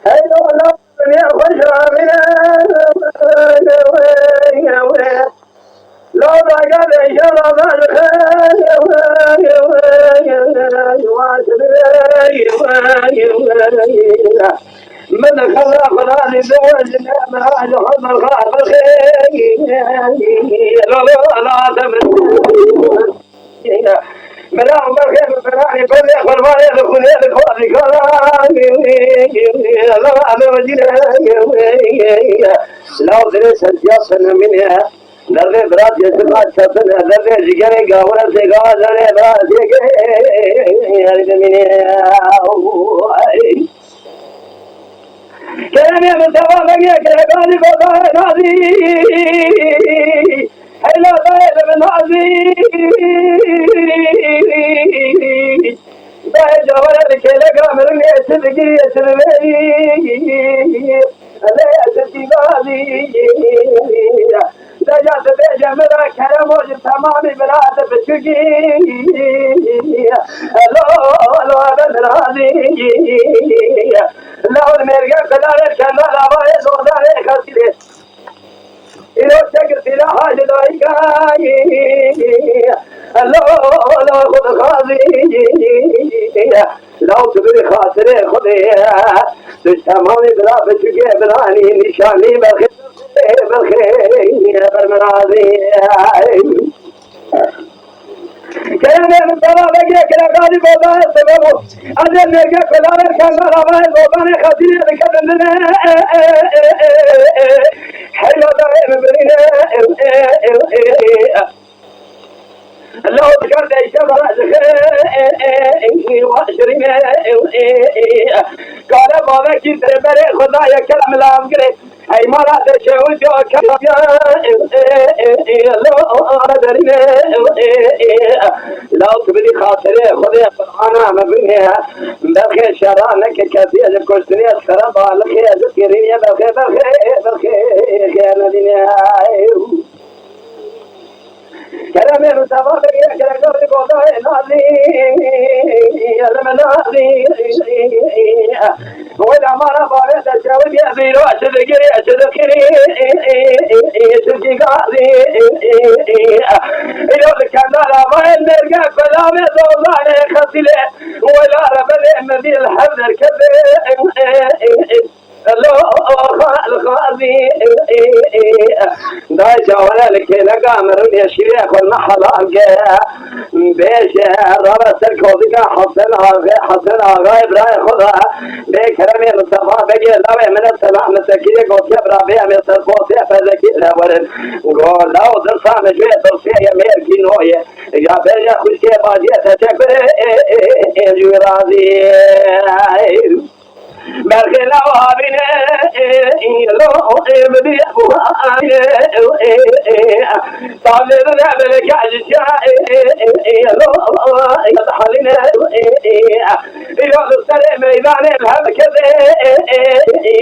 هيلو لو من يخش من لو ضاق الشرب من خلق هذه زوجنا ما يحب الخاف الخير لا تمن ملا مرخي فراني فرخ فرماني لخوني لخواني كلامي لا أنا وجينا لو درس الجسن منها درد برات جسمات شبنا درد جيجاني قاونا سيقا درد برات جيجاني منها كلامي من توابق كلامي بابا نادي هلا غير من هذه بعد ولا كلام من يسبقي يسبقي لا يسبقي بالي دجاج بيجمل كلام وجب تمامي بلاد بتشقي لو من هذه لو المرقى كلام كان لا باي زوداني خسيره إلى شكل إلى حاجة ضايقاي الله خذ خاذي لو تبري خاطري خذي تشتموني بلا بتشقي بلاني نشاني بالخير بالمراضي كلامي من طلاب بقى كلا قاضي بابا سببه أنا نرجع كلامي كان رابع بابا خاطري بكذا حلو دائما بينا لو ذكرت الشباب وعشرين قال بابا كنت بري خدايا كلام لا أمقري أي مرات شوي جو كلام لو أدرين لو تبدي خاطري خذي أنا ما بينها بخير شرانك كثير كوستني الخراب على خير ذكريني بخير يا نبينا كلامي متفق كلام قولي قولي نادي المنادي وإذا ما رفعت الشوي يبيرو أشذكري شذكي قاضي إلو كان رفع النرقى كلامي زوضاني خسلي ولا رفع مدي الحفظ الكبير الخاذي داي جوالا لكي لقى مرون يشريك والنحل بيش رابع سركوذيك حسنها غايب راي خذها بكرمي مصطفى بقي لابع من السلام مساكية قوتيا برابيع من سرقوتيا فذكي لأولن قول لو درسا مجوية درسية يميركي نوية يا بيجا خشية باجية تشكر جوي راضي برخلا وابنه لو بدي طالب ذا بالكاجشا لو يضحلنا لو السلام ميدان الهب كذا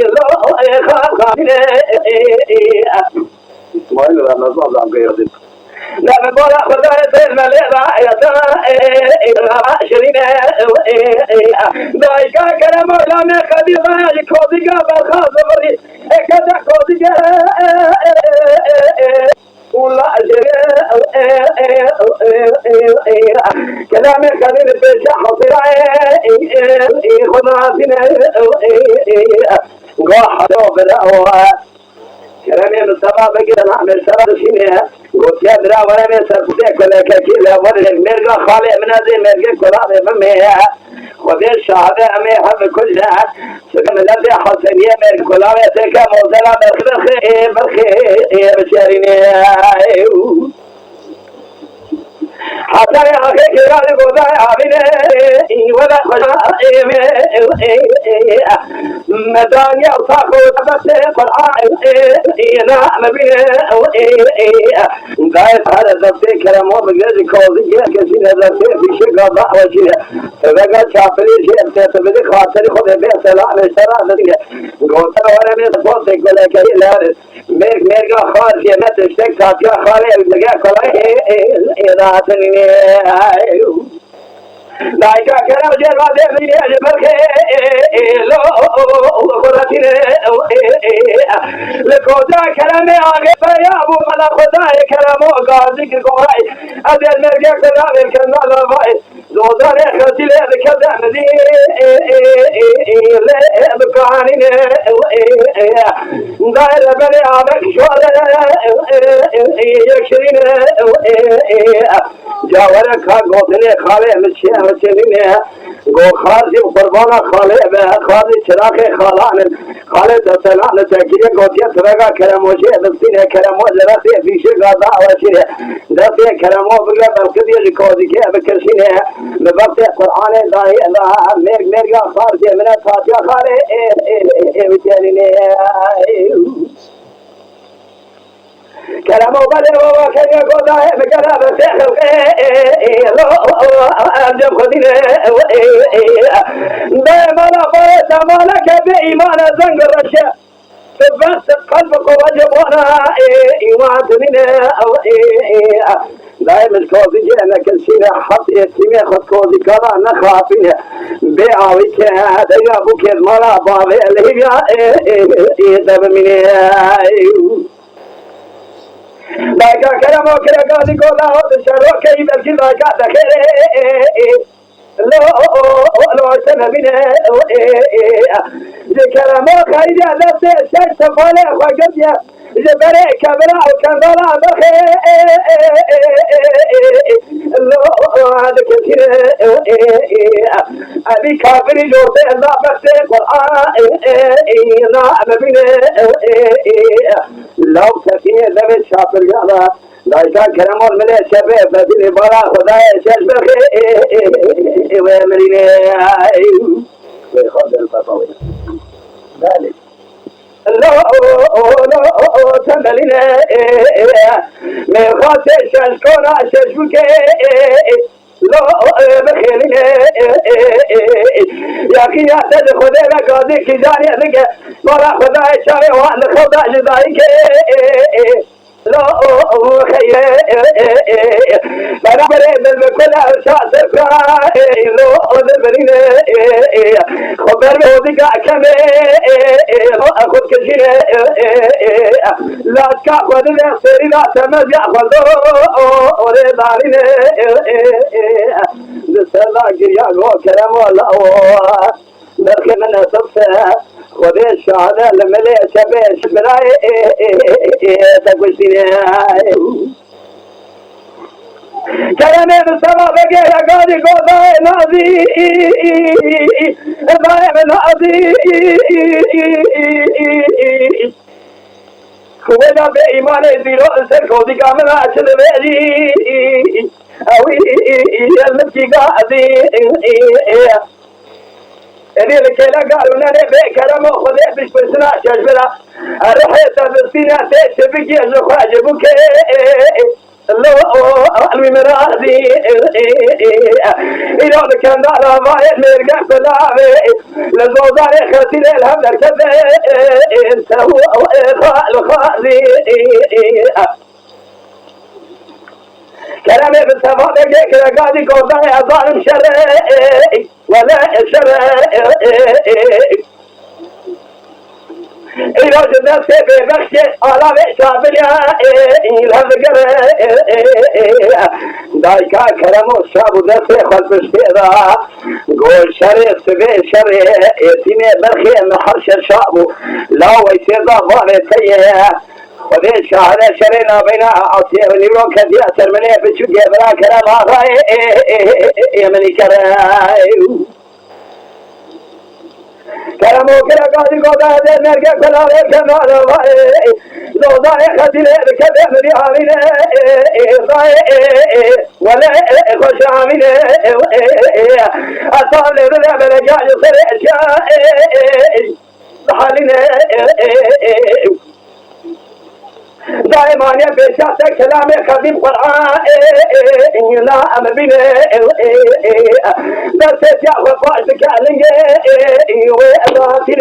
لو خاخنا ما له نظام غير لا بقول خذ المليئة يا ترى عشرين دايكا كلام ولا خديجة كوديجا بالخاصة كذا كوديجا ولا كلام كذا بيشا حصير خذاتنا قاحة وبلا كلامي مصطفى بقي نعمل سرد شينها قلت يا برا ولا من سرقتك ولا كذا ولا مرقى خالي من هذه مرقى كلامي فمها خذ الشهادة أمي حب كلها سكن الذي حسن يا مرقى كلامي سكن موزلا بالخير بشاريني حتى يا أخي كلامي قضاء عبيني ولا خشائم مداني أوصاكو تبسي قرآن نعم بيه دايت هذا ذبتي كلامه بقيد كوزية كسين ذبتي في شيء قضاء وشيء فقال شافري شيء بتبدي خاطري خذ بيه سلام اشترى ذلك قلت وانا من صوتك ولا كريم لارس ميرك خالص يا مت اشتك كاتيا خالي بقى كلاي إذا تني لايكا كلام جل ما ده من يجبرك لو خاتين لكودا كلامي عاقب يا ابو ملا خداي كلامه قاضي كوراي ادل مرجع كلام كنا لا زودان خاتين كذا مدي لا بقانين داير بني عبك شوال يكشرين جاورك قوتني خاله مشيني گو خالصی قربانا خاله به خالصی چراغ خالان خاله دستان تکیه گوتیه ترگا کرموشی دستینه کرموش رسی پیش گازا وشینه دستی کرمو بگه بلکدی جکوزی که بکرشینه بوقت قرآن داهی الله مرگا خالصی من فاتحه خاله بچینه كلامه بدر وكان يقول لا بكلام الشيخ الجم خدينه دائما فرد مالك بإيمان زنق الرشا بس قلبك وجبنا إيمان منه دائما كوزي جانا كل شيء حط يتيمي خد كوزي كذا نخافيه بيعويك هذا يا بوك المرا بابي اللي هي دب منه لكن كلام وكذا قاضي يقول لا تشرو كيف الكل كذا خير لو سنة منه كلام خير نفس الشيء تفعله وقد جبري كبرى وكبرى بخير لو هذا كثير أبي كافر جوته الله بس القرآن نعم منه لو سفيه ذبح شافر جالا دايكا كرمون ملي شبه بدل برا خداي شاش بخي ومريني ويخذ الفطوي ذلك لو تمليني ميخاط شاش كونا شاش بكي لو بخيليني يا أخي يا سيد خداي لك هذه كجاني لك برا خداي شاي وانا خداي جدايك لا خير أنا بريء من كل شاطر لو أذبرين خبر بودك كم أخذ كشين لا تكفر الأخير لا تمزع خذو ورضارين بسلا جريا وكلام الله لكن من أصبته خذ الشهادة لملء شبه شبراي تقولين كلامي بالسما بقي يا قاضي قوضي ناضي ضايع ناضي خودا بإيمان زيرو سركودي كامل عشل بيجي أوي المسكي قاضي إني لكيلا قالوا لنا بكلام خذ بسنا شجرة الرحية بسنا تبكي الزخارج بكي الله أعلم مرادي إذا كان على بايد مرجع فلابي للزوجان خسير الهم كذا سهو الخالي كلامي بالسفا بقي كذا قاعد يقول يا ظالم شرعي ولا شرعي إذا جدنا سبب بخشة على بشابليا الهذكر دايكا كلامه شابو دسه خلف الشيرا قول شرع سبب شرع يتيمي برخي محرش شابو لا ويسير ضابانه تيه وذي شهادة شرينا بين عصيه ونيرون كذي أسر مني بشو جبرا كلام آخر يمني كراي كلامه كلا قاضي قضاء هذا مرجع كلام كلام زوجان خديل كذا مري عامين ولا خوش عامين أصل ذا برجع يصير أشياء حالنا دائما يا بشات كلام خديم قرآن لا أمبين بس يا وفاش كالنج وأباتين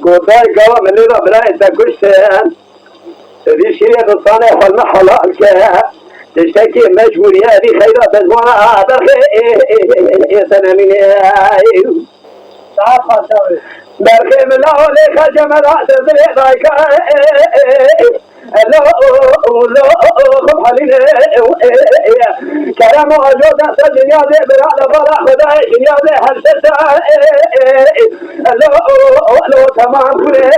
قطع قوام من ربنا تكشان ذي شيء الصانع والمحلال كه تشتكي مجبور يا ذي خيرات أجمع بخير سنمين برخي من الله خجم رأس ذلك لا خب حلينا كلام وجود الدنيا ذي برا فرح خداي الدنيا ذي هالستا لا تمام كله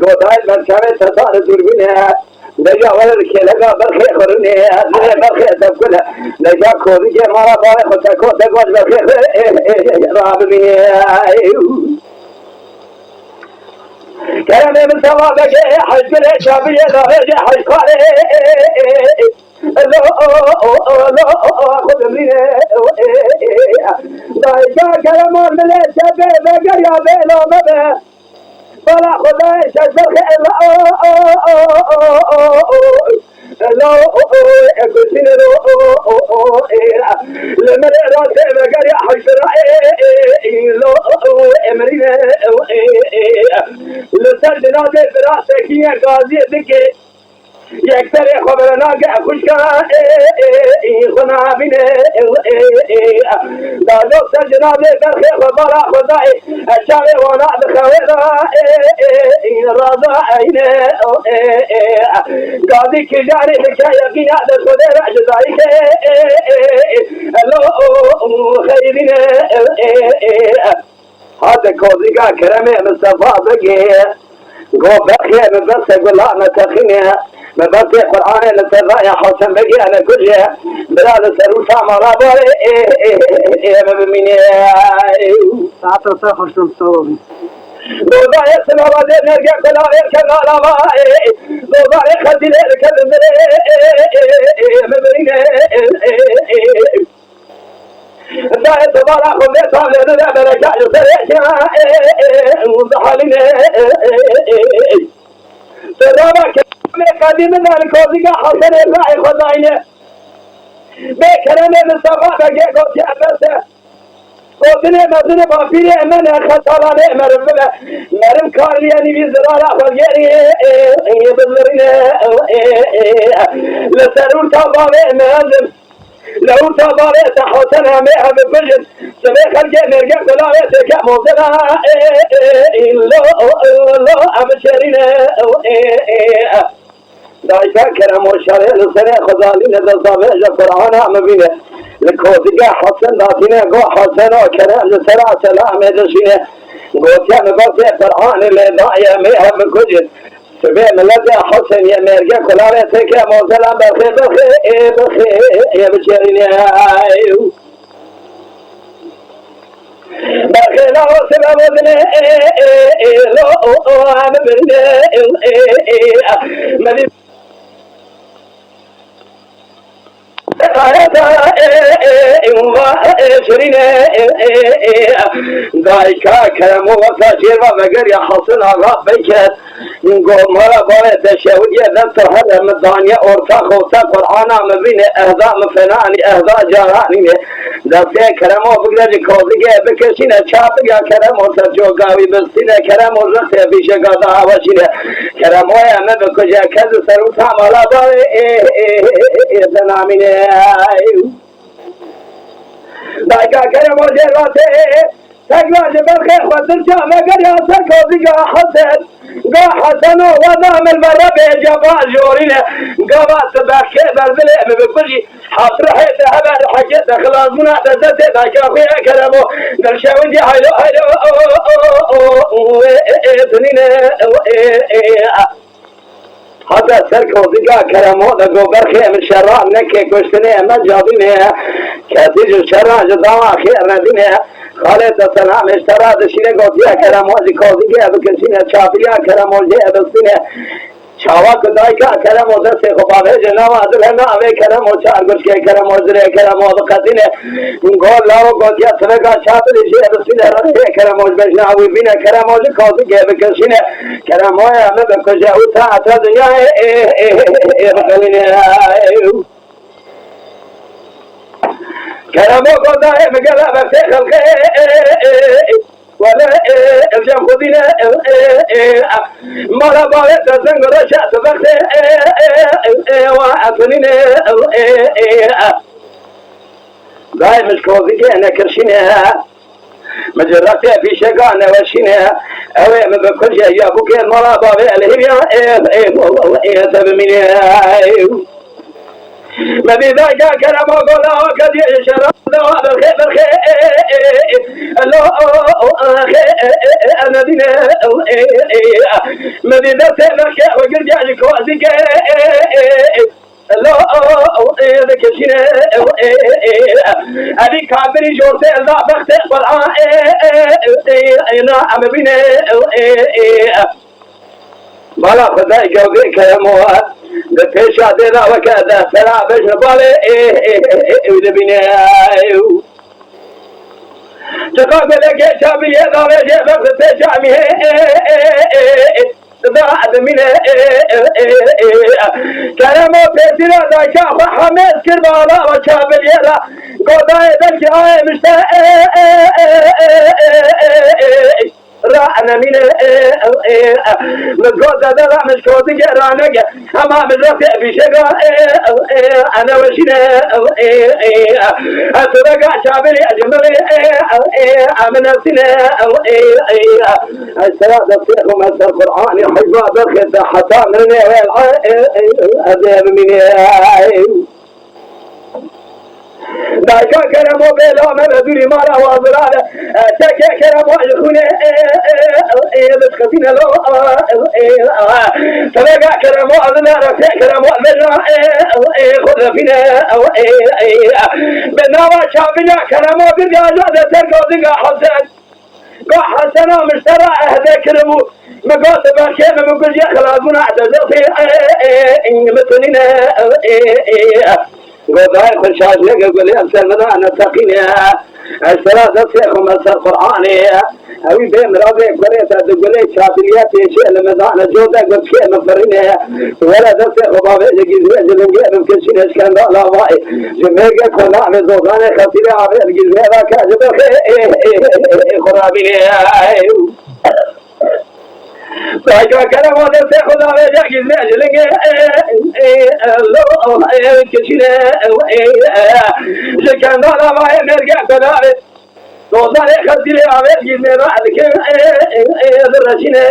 قداي مركبة تصار دربنا نجا ولك لقى برخي خرني برخي تبكله نجا كودي جمارا باري خدكو تقوش برخي رابني كلامي من ثوابك حج بالشافية لا يجي حج قاري لا خذ مني ضايقا كلام من الشافية بقى يا بيلو مبه فلا خذ شجر لا كنتين لما راسي بقى يا حج لا امرنا لسردنا دي براسك يا غازي ذكي يكتر خبرنا خشكا خنا بنا دالو سردنا دي برخي خبرا خداي الشاوي وانا بخويرا راضا عين غازي كجاري حكاية قينا دخل رعجزايك لو خيرين هذا كوزيكا كرمي مصطفى بقي قو بخي بس اقول لا متخيني ببطي قرآن لسرايا حسن بقي انا كل بلاد سروسا مرابوري بميني ساعة صفر شمسون دودا يسمى وزير نرجع كلا يركن على ماي دودا يخدي ليركن مبرين داعي تبارا خمي صالح ذا بركة يسرع وضحالين سلامك قديمنا الكوزيكا حسن الراعي خزاينه بكرمه مصطفى بقي قوتي أبسه قوتني مزني بافيري أمنا خطالاني مرم كارلياني بزرارة فالجيري بزرين لسرور تابالي مهزم لو تباريت حسنها مئة بفجر سمي خلقي مرقع بلاويتك موزنا لا أبشرين دايكا كرم وشاري لسنة خزالين ذا صابيج فرعانا مبينة لكوزيقا حسن داتينة قو حسن وكرم لسرع سلام يدشينة قوتيا مبارتي فرعان اللي دايا مئة بفجر سبيل ملذي حسن يا مرقى كلارتك يا موزلا بخي يا بشيرين يا بخي لا سبب وزني لا أنا بني شرين دايكا كلام وفاجر ومجر يا حسن آغا بيكت نقول مرا بارت الشهودية ذكر هذا مدانية أورتا خوتا قرآنا مبين أهدا مفناني أهدا جاراني دسته كلام وفقر جكوزيك بكشين شابك كلام وسجوغاوي بستين كلام وزرت بيشقادا عوشين كلام ويا مبكجا كذو سروتا مالا باري زنامين دايكا كلام وجراته تقلاج بالخير ودرجة مقر يا سكوزي قا حسن ونعم المرة بجبا جورينا قا سباكي بالبلع بكل حفرحي تهبال حكيت خلاصنا تزدت دايكا خويا كلامو نرشاوندي حلو تنين حتى سركوزي قا كلامو دقو برخي من شران نكي كشتني مجابيني كاتيج شران جدوا خير نديني خالد سلام اشترى دشینه گوتیا کرم وزی کوزی که بکشینه چاپیا کرم وزی ابستینه چاوا کدای کا کرم وزی سے خبابه جنوا ادل نا اوه کرم وزی چارگوش کے کرم وزی کرم وزی قدینه گول لاو گوتیا سنگا چاپلی جی ابستینه رنگه کرم وزی بجناوی بینه کرم وزی کوزی که بکشینه کرم وزی همه بکشه او تا اتا دنیا بکلینه كلامه قضاء مقلبة في خلقه ولا الجم خذينا مرة بارت الزنق رشات بخته وعطنين داي مش كوزيك انا كرشينها مجرته في شقانه وشينه اوي من بكل شيء يا بوك المرا بابي الهيم والله تبمني ما بذا جاء كلام وقوله كثير شرط دواب الخير الله الذين ما بذا سيبك وقل جاجك واسك الله ذاك شنو أبي كابري جورت الله بخت والله أنا عم بينه بالا خدای جوگی کلموها بپیش آدینا وکذا سلام بش نباله بینه تقابل که شابیه داره جبر بپیش آمیه بعد من كلامه بيتنا ذاك حماس كربلاء وشابل يلا قضاء ذاك مشتاق رأنا من مزقود هذا مش كود جرانك أما مزرعة بشجع أنا وشنا أترجع شابلي أجمل أمن سنا السلام عليكم أسر القرآن حجوا بخد حتى من هذا من دايكا كلامو بلا ما بدري ما له وازرال تاكا كلامو يخونه بتخفينا لو تلاقى كلامو أذنا رفع كلامو أذنا خذ فينا بنا وشافنا كلامو برجال هذا تركوا ذكا حسن حسنا مشترى هذا كلامو مقاس باكي ما بقول يا خلاصنا اعتذر مثلنا وضعي خشاش لك يقول لي أمثال ماذا أنا تقيني الثلاثة فيكم أمثال قرآني أوي بهم رابع قريت تقول لي شافليات شيء لما أنا جودة قلت شيء مفريني ولا تفيق بابي الجزء جلنجي ممكن شيء إشكال لا واي جميعك كل عام زوجاني خسيري عبي الجزء لا كاجب خرابيني فاجوا كلام هذا سيخذ على جاكي ناجلك لو كشنا كان لا ما يرجع كذا توصل خسيري عبد جينا بعد الرشينا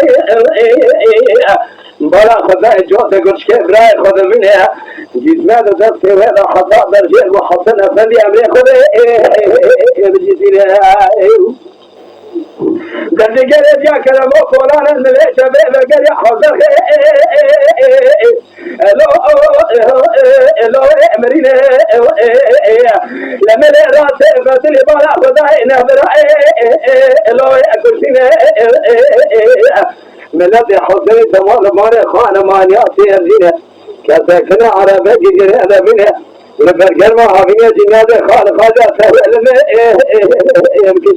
بلا خذا جوته قلت كيف راي خذ منها جسمه ذات في هذا خطا درجه وحسن افندي امري خذ بجسينا قد قال يا كلام فلان المليش بيبه قال يا حضر لو امرين لما راسه فتلي بالا خداي نهبر لو اكلتنا ملذ حضر تمام مار خان ما ياتي الزينه كذا عربي جري انا منها لبرجر ما هبينا جناد خال خاجة سهل ما يمكن